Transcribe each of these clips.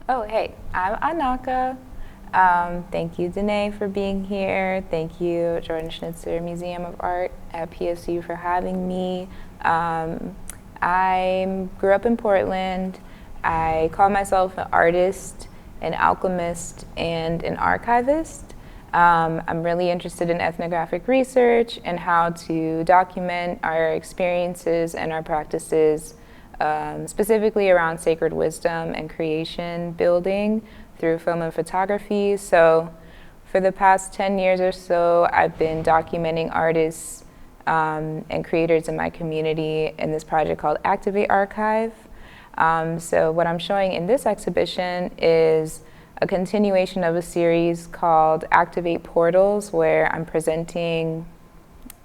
Oh, hey, I'm Anaka. Thank you, Danae, for being here. Thank you, Jordan Schnitzer Museum of Art at PSU for having me. I grew up in Portland. I call myself an artist, an alchemist, and an archivist. I'm really interested in ethnographic research and how to document our experiences and our practices, specifically around sacred wisdom and creation building through film and photography. So, for the past 10 years or so, I've been documenting artists and creators in my community in this project called Activate Archive. So what I'm showing in this exhibition is a continuation of a series called Activate Portals, where I'm presenting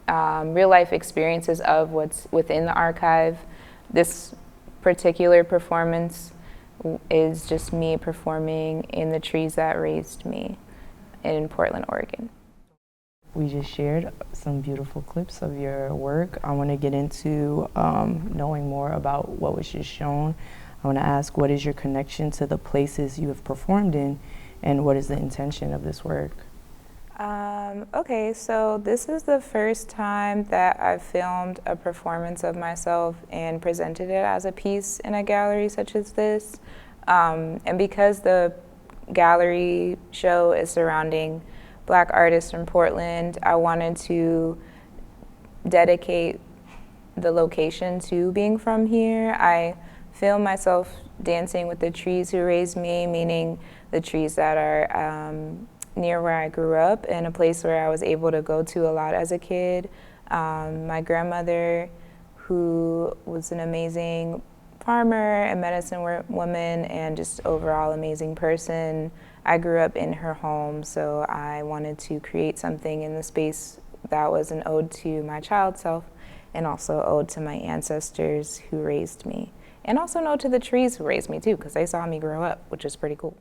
real life experiences of what's within the archive. This particular performance is just me performing in the trees that raised me in Portland, Oregon. We just shared some beautiful clips of your work. I want to get into knowing more about what was just shown. I want to ask, what is your connection to the places you have performed in, and what is the intention of this work? Okay, so this is the first time that I've filmed a performance of myself and presented it as a piece in a gallery such as this. And because the gallery show is surrounding Black artists from Portland, I wanted to dedicate the location to being from here. I film myself dancing with the trees who raised me, meaning the trees that are near where I grew up, and a place where I was able to go to a lot as a kid. My grandmother, who was an amazing farmer and medicine woman and just overall amazing person, I grew up in her home, so I wanted to create something in the space that was an ode to my child self and also ode to my ancestors who raised me. And also an ode to the trees who raised me too, because they saw me grow up, which is pretty cool.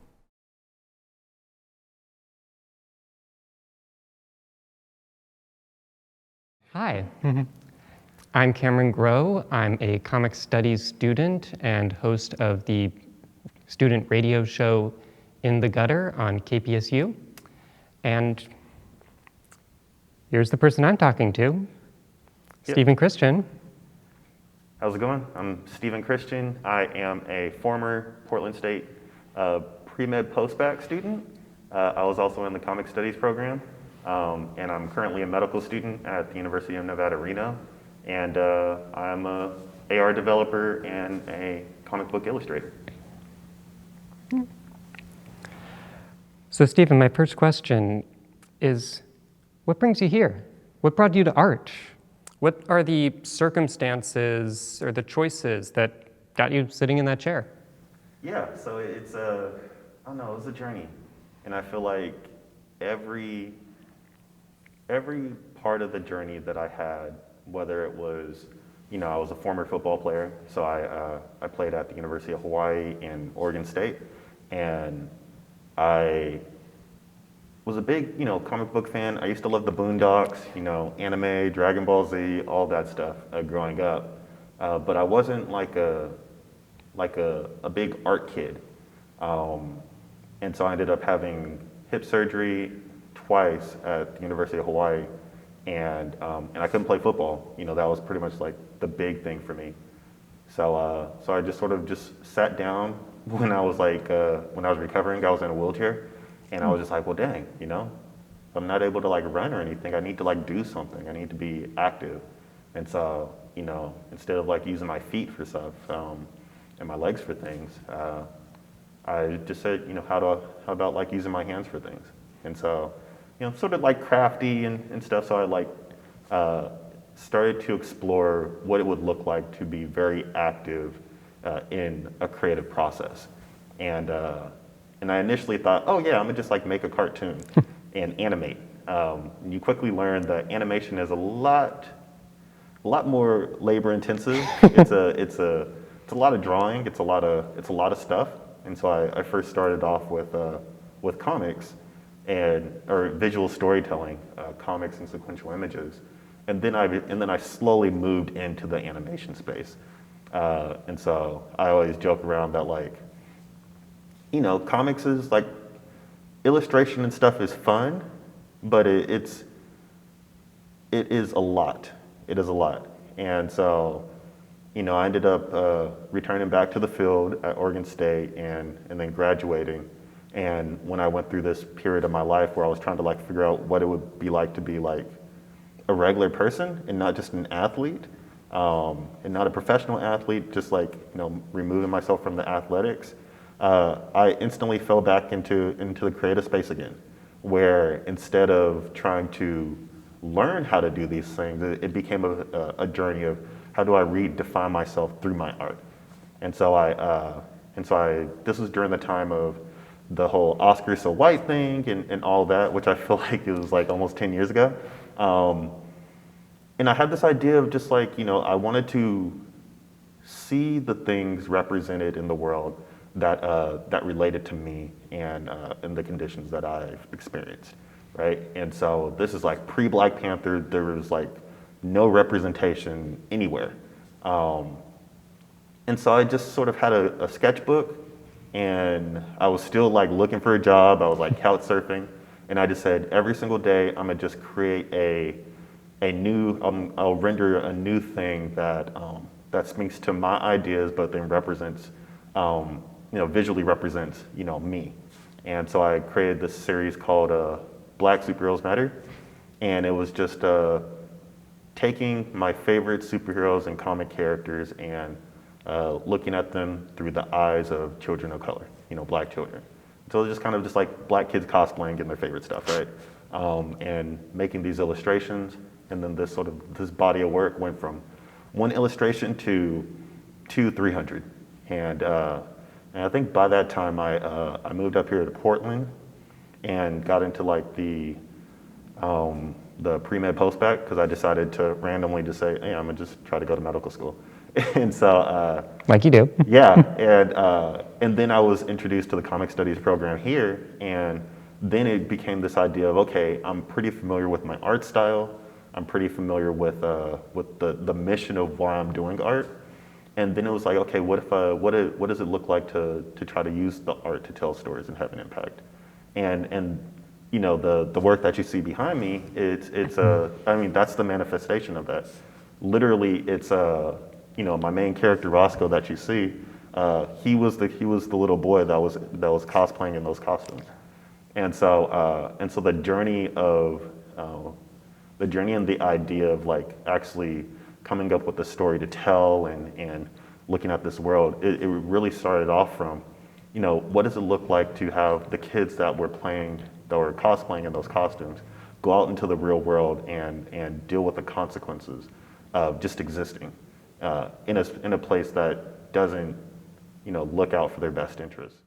Hi, I'm Cameron Groh. I'm a comic studies student and host of the student radio show In the Gutter on KPSU. And here's the person I'm talking to, Yep. Stephen Christian. How's it going? I'm Stephen Christian. I am a former Portland State pre-med post-bac student. I was also in the comic studies program, and I'm currently a medical student at the University of Nevada, Reno. And I'm a AR developer and a comic book illustrator. So Stephen, my first question is, what brings you here? What brought you to art? What are the circumstances or the choices that got you sitting in that chair? Yeah, so it's a, I don't know, it was a journey. And I feel like every part of the journey that I had, whether it was, I was a former football player, so I played at the University of Hawaii and Oregon State, and I was a big, comic book fan. I used to love the Boondocks, anime, Dragon Ball Z, all that stuff growing up. But I wasn't like a big art kid. And so I ended up having hip surgery twice at the University of Hawaii, and I couldn't play football. That was pretty much like the big thing for me. So I just sort of just sat down when I was recovering. I was in a wheelchair, and I was just like, well, dang, if I'm not able to like run or anything, I need to like do something. I need to be active. And so, instead of like using my feet for stuff and my legs for things, I just said, how about like using my hands for things? And so, sort of like crafty and stuff. So I like started to explore what it would look like to be very active in a creative process. And I initially thought, oh yeah, I'm gonna just like make a cartoon and animate. You quickly learn that animation is a lot more labor intensive. It's a lot of drawing. It's a lot of stuff. And so I first started off with comics or visual storytelling, comics and sequential images, and then I slowly moved into the animation space. And so I always joke around that like comics is like illustration and stuff is fun, but it is a lot. It is a lot. And so, I ended up returning back to the field at Oregon State and then graduating. And when I went through this period of my life where I was trying to like figure out what it would be like to be like a regular person and not just an athlete, and not a professional athlete, just like, removing myself from the athletics, I instantly fell back into the creative space again, where instead of trying to learn how to do these things, it became a journey of how do I redefine myself through my art. And so this was during the time of the whole Oscar so white thing and all that, which I feel like it was like almost 10 years ago. And I had this idea of just like, I wanted to see the things represented in the world that related to me and the conditions that I've experienced, right? And so this is like pre-Black Panther, there was like no representation anywhere. And so I just sort of had a sketchbook, and I was still like looking for a job. I was like couch surfing, and I just said every single day I'm gonna just create a new, I'll render a new thing that speaks to my ideas, but then represents, visually represents, me. And so I created this series called Black Superheroes Matter, and it was just taking my favorite superheroes and comic characters and looking at them through the eyes of children of color, Black children. So it's just kind of just like Black kids cosplaying, getting their favorite stuff, right? And making these illustrations, and then this body of work went from one illustration to 300. And I think by that time I moved up here to Portland and got into like the pre-med post-bac, because I decided to randomly just say, hey, I'm gonna just try to go to medical school. And so Like you do. yeah, and then I was introduced to the comic studies program here, and then it became this idea of, okay, I'm pretty familiar with my art style, I'm pretty familiar with the mission of why I'm doing art, and then it was like, okay, what does it look like to try to use the art to tell stories and have an impact, and the work that you see behind me, that's the manifestation of that. Literally, it's my main character Roscoe that you see, he was the little boy that was cosplaying in those costumes, and so the journey and the idea of like actually coming up with a story to tell and looking at this world, it really started off from, what does it look like to have the kids that were cosplaying in those costumes go out into the real world and deal with the consequences of just existing in a place that doesn't, look out for their best interests.